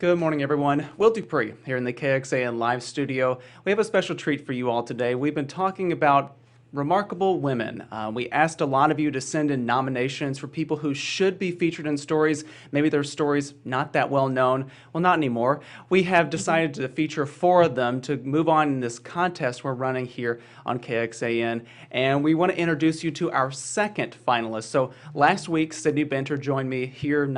Good morning, everyone. Will DuPree here in the KXAN live studio. We have a special treat for you all today. We've been talking about remarkable women. We asked a lot of you to send in nominations for people who should be featured in stories. Maybe their stories not that well known. Well, not anymore. We have decided to feature 4 of them to move on in this contest we're running here on KXAN. And we want to introduce you to our second finalist. So last week, Sidney Benter joined me here in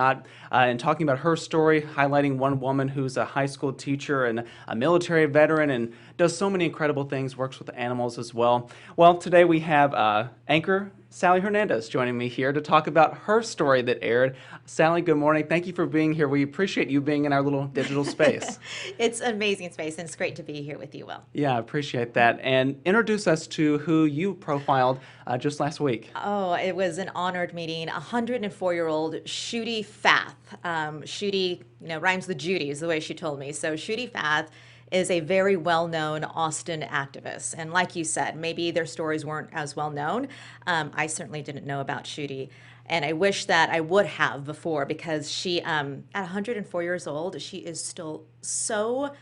talking about her story, highlighting one woman who's a high school teacher and a military veteran and does so many incredible things, works with animals as well. Well, today we have anchor Sally Hernandez joining me here to talk about her story that aired. Sally, good morning. Thank you for being here. We appreciate you being in our little digital space. It's an amazing space, and it's great to be here with you, Will. Yeah, I appreciate that. And introduce us to who you profiled just last week. Oh, it was an honored meeting. 104-year-old Shudde Fath. Shudde, rhymes with Judy is the way she told me. So Shudde Fath is a very well-known Austin activist. And like you said, maybe their stories weren't as well known. I certainly didn't know about Shudde. And I wish that I would have before, because she, at 104 years old, she is still so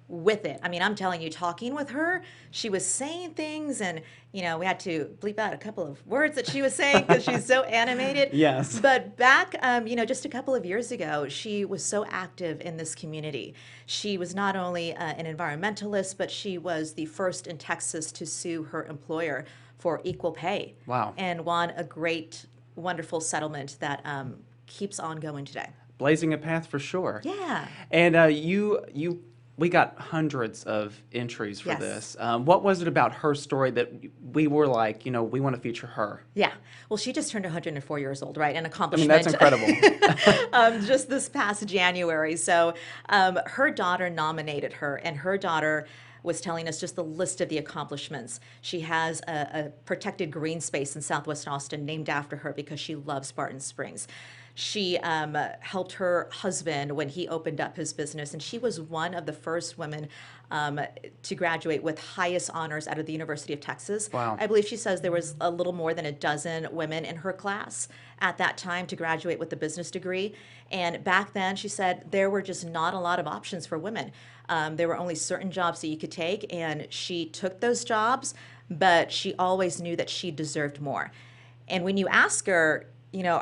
with it. I mean, I'm telling you, talking with her, she was saying things, and we had to bleep out a couple of words that she was saying because she's so animated. Yes. But back, just a couple of years ago, she was so active in this community. She was not only an environmentalist, but she was the first in Texas to sue her employer for equal pay. Wow. And won a great, wonderful settlement that keeps on going today. Blazing a path for sure. Yeah. And we got hundreds of entries for Yes. this. What was it about her story that we were like, we want to feature her? Yeah. Well, she just turned 104 years old, right? An I accomplishment. mean, that's incredible. Just this past January. So her daughter nominated her, and her daughter was telling us just the list of the accomplishments. She has a protected green space in Southwest Austin named after her because she loves Barton Springs. She helped her husband when he opened up his business, and she was one of the first women to graduate with highest honors out of the University of Texas. Wow. I believe she says there was a little more than a dozen women in her class at that time to graduate with a business degree. And back then, she said, there were just not a lot of options for women. There were only certain jobs that you could take, and she took those jobs, but she always knew that she deserved more. And when you ask her,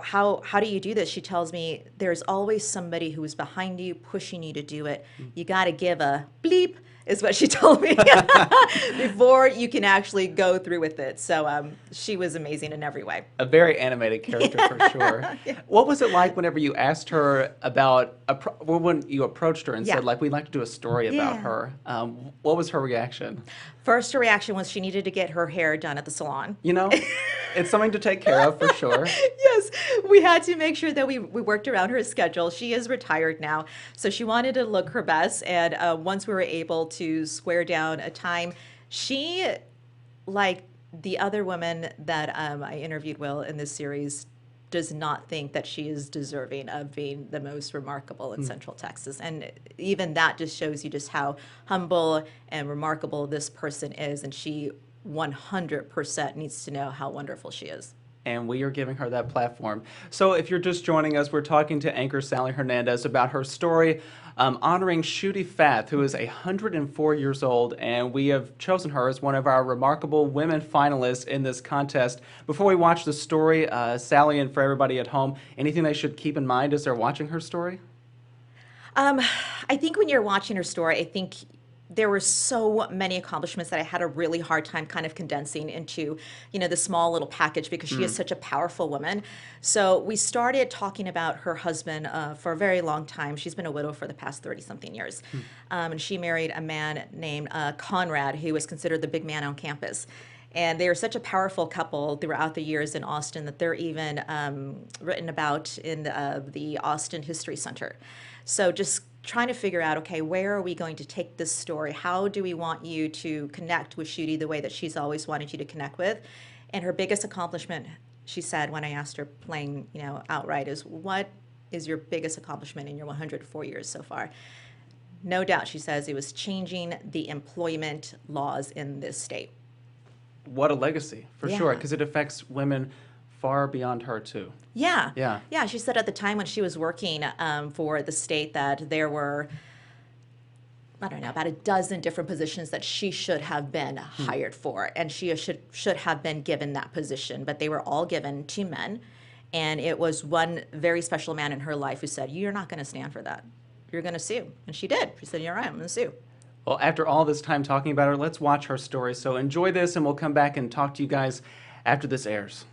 how do you do this? She tells me there's always somebody who is behind you, pushing you to do it. You got to give a bleep, is what she told me, before you can actually go through with it. So she was amazing in every way. A very animated character for sure. Yeah. What was it like whenever you asked her about, when you approached her and Yeah. said, we'd like to do a story about Yeah. her? What was her reaction? First, her reaction was she needed to get her hair done at the salon. It's something to take care of for sure. Yes, we had to make sure that we worked around her schedule. She is retired now, so she wanted to look her best. And once we were able to square down a time, she, like the other women that I interviewed, Will, in this series, does not think that she is deserving of being the most remarkable in Central Texas. And even that just shows you just how humble and remarkable this person is. And she 100% needs to know how wonderful she is. And we are giving her that platform. So if you're just joining us, we're talking to anchor Sally Hernandez about her story honoring Shudde Fath, who is 104 years old, and we have chosen her as one of our remarkable women finalists in this contest. Before we watch the story, Sally, and for everybody at home, anything they should keep in mind as they're watching her story? I think when you're watching her story, I think there were so many accomplishments that I had a really hard time kind of condensing into, the small little package, because she is such a powerful woman. So we started talking about her husband for a very long time. She's been a widow for the past 30-something years. And she married a man named Conrad, who was considered the big man on campus. And they are such a powerful couple throughout the years in Austin that they're even written about in the Austin History Center. So just trying to figure out, okay, where are we going to take this story? How do we want you to connect with Shudde the way that she's always wanted you to connect with? And her biggest accomplishment, she said when I asked her plain, outright, is, what is your biggest accomplishment in your 104 years so far? No doubt, she says, it was changing the employment laws in this state. What a legacy, for Yeah. sure, because it affects women far beyond her, too. Yeah. Yeah. Yeah. She said at the time when she was working for the state that there were, I don't know, about a dozen different positions that she should have been hired for, and she should have been given that position, but they were all given to men. And it was one very special man in her life who said, "You're not going to stand for that. You're going to sue." And she did. She said, "You're right, I'm going to sue." Well, after all this time talking about her, let's watch her story. So enjoy this, and we'll come back and talk to you guys after this airs.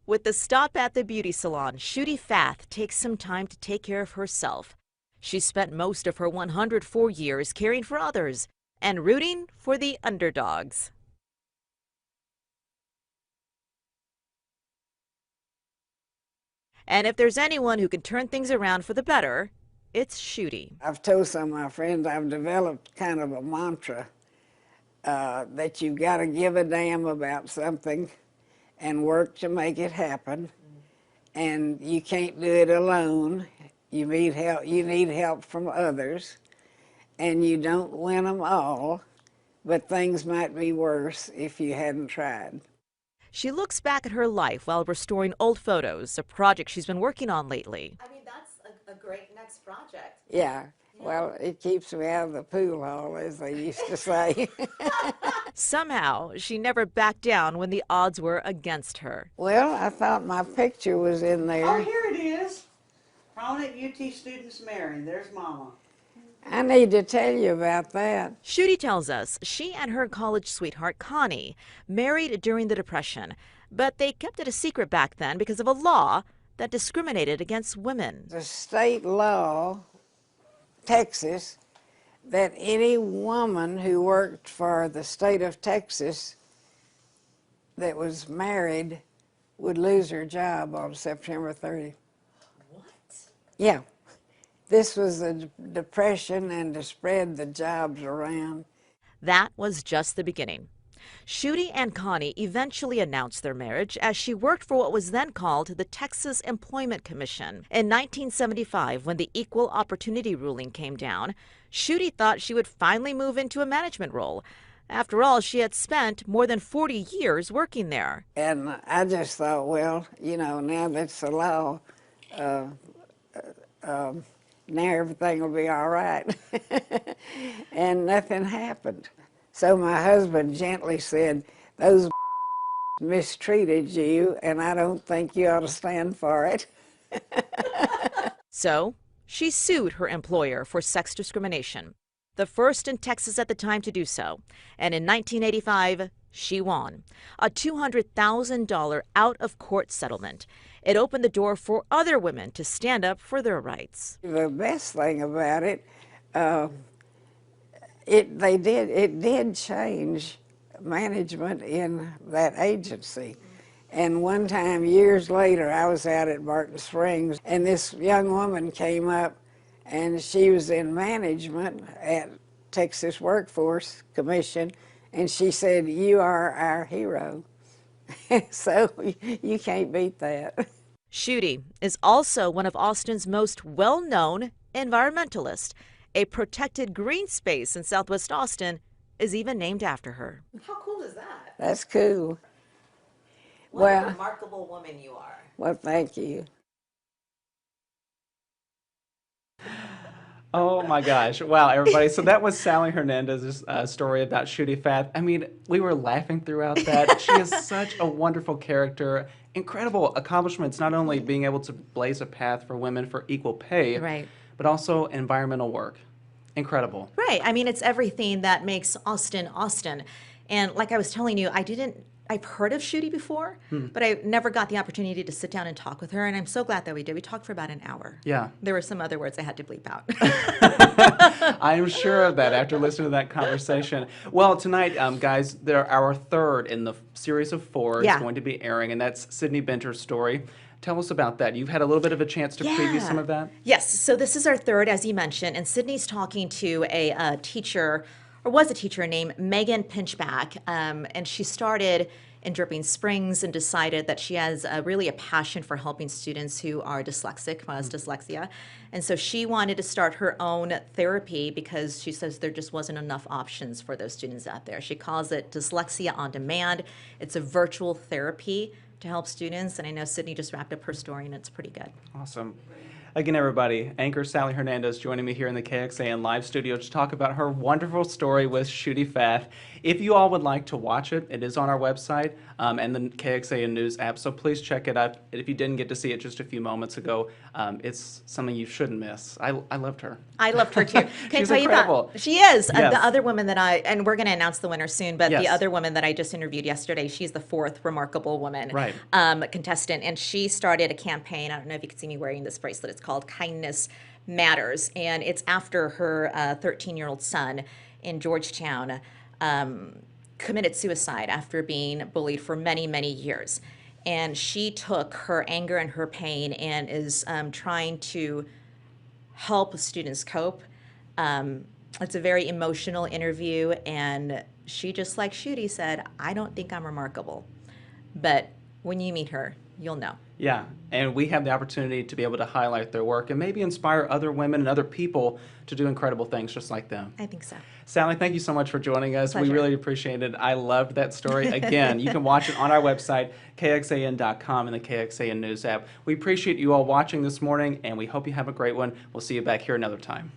With the stop at the beauty salon, Shudde Fath takes some time to take care of herself. She spent most of her 104 years caring for others and rooting for the underdogs. And if there's anyone who can turn things around for the better, it's Shudde. I've told some of my friends I've developed kind of a mantra that you've got to give a damn about something and work to make it happen. And you can't do it alone. You need help. You need help from others, and you don't win them all. But things might be worse if you hadn't tried. She looks back at her life while restoring old photos, a project she's been working on lately. I mean, that's a great next project. Yeah. Well, it keeps me out of the pool hall, as they used to say. Somehow, she never backed down when the odds were against her. Well, I thought my picture was in there. Oh, here it is. Prominent UT students marrying. There's Mama. I need to tell you about that. Shudde tells us she and her college sweetheart, Connie, married during the Depression, but they kept it a secret back then because of a law that discriminated against women. The state law, Texas, that any woman who worked for the state of Texas that was married would lose her job on September 30th. What? Yeah. This was the Depression and to spread the jobs around. That was just the beginning. Shudde and Connie eventually announced their marriage as she worked for what was then called the Texas Employment Commission. In 1975, when the Equal Opportunity ruling came down, Shudde thought she would finally move into a management role. After all, she had spent more than 40 years working there. And I just thought, well, you know, now that's the law, now everything will be all right. And nothing happened. So my husband gently said, "Those mistreated you, and I don't think you ought to stand for it." So she sued her employer for sex discrimination, the first in Texas at the time to do so. And in 1985, she won a $200,000 out-of-court settlement. It opened the door for other women to stand up for their rights. The best thing about it, it did change management in that agency. And one time, years later, I was out at Barton Springs, and this young woman came up, and she was in management at Texas Workforce Commission, and she said, "You are our hero." So you can't beat that. Shudde is also one of Austin's most well-known environmentalists. A protected green space in Southwest Austin is even named after her. How cool is that? That's cool. What Well, a remarkable woman you are. Well, thank you. Oh my gosh. Wow, everybody. So that was Sally Hernandez's story about Shudde Fath. I mean, we were laughing throughout that. She is such a wonderful character. Incredible accomplishments, not only being able to blaze a path for women for equal pay, Right. but also environmental work. Incredible. Right. I mean, it's everything that makes Austin, Austin. And like I was telling you, I've heard of Shudde before, but I never got the opportunity to sit down and talk with her. And I'm so glad that we did. We talked for about an hour. Yeah. There were some other words I had to bleep out. I am sure of that after listening to that conversation. Well, tonight, guys, our third in the series of four is going to be airing, and that's Sidney Benter's story. Tell us about that. You've had a little bit of a chance to preview some of that? Yes. So this is our third, as you mentioned, and Sidney's talking to a teacher, or was a teacher, named Megan Pinchback, and she started in Dripping Springs and decided that she has really a passion for helping students who are dyslexic, has dyslexia. And so she wanted to start her own therapy because she says there just wasn't enough options for those students out there. She calls it Dyslexia on Demand. It's a virtual therapy to help students, and I know Sidney just wrapped up her story, and it's pretty good. Awesome. Again, everybody, anchor Sally Hernandez joining me here in the KXAN live studio to talk about her wonderful story with Shudde Fath. If you all would like to watch it, it is on our website and the KXAN News app, so please check it out. If you didn't get to see it just a few moments ago, it's something you shouldn't miss. I loved her. I loved her too. Can I She's tell incredible. you about? She is. Yes. The other woman that and we're going to announce the winner soon, but Yes. the other woman that I just interviewed yesterday, she's the fourth remarkable woman Right. contestant, and she started a campaign. I don't know if you can see me wearing this bracelet. It's called Kindness Matters, and it's after her 13-year-old son in Georgetown committed suicide after being bullied for many, many years. And she took her anger and her pain and is trying to help students cope. It's a very emotional interview, and she, just like Shudde, said, I don't think I'm remarkable. But when you meet her, you'll know. Yeah, and we have the opportunity to be able to highlight their work and maybe inspire other women and other people to do incredible things just like them. I think so. Sally, thank you so much for joining us. Pleasure. We really appreciate it. I loved that story. Again, you can watch it on our website, KXAN.com, and the KXAN News app. We appreciate you all watching this morning, and we hope you have a great one. We'll see you back here another time.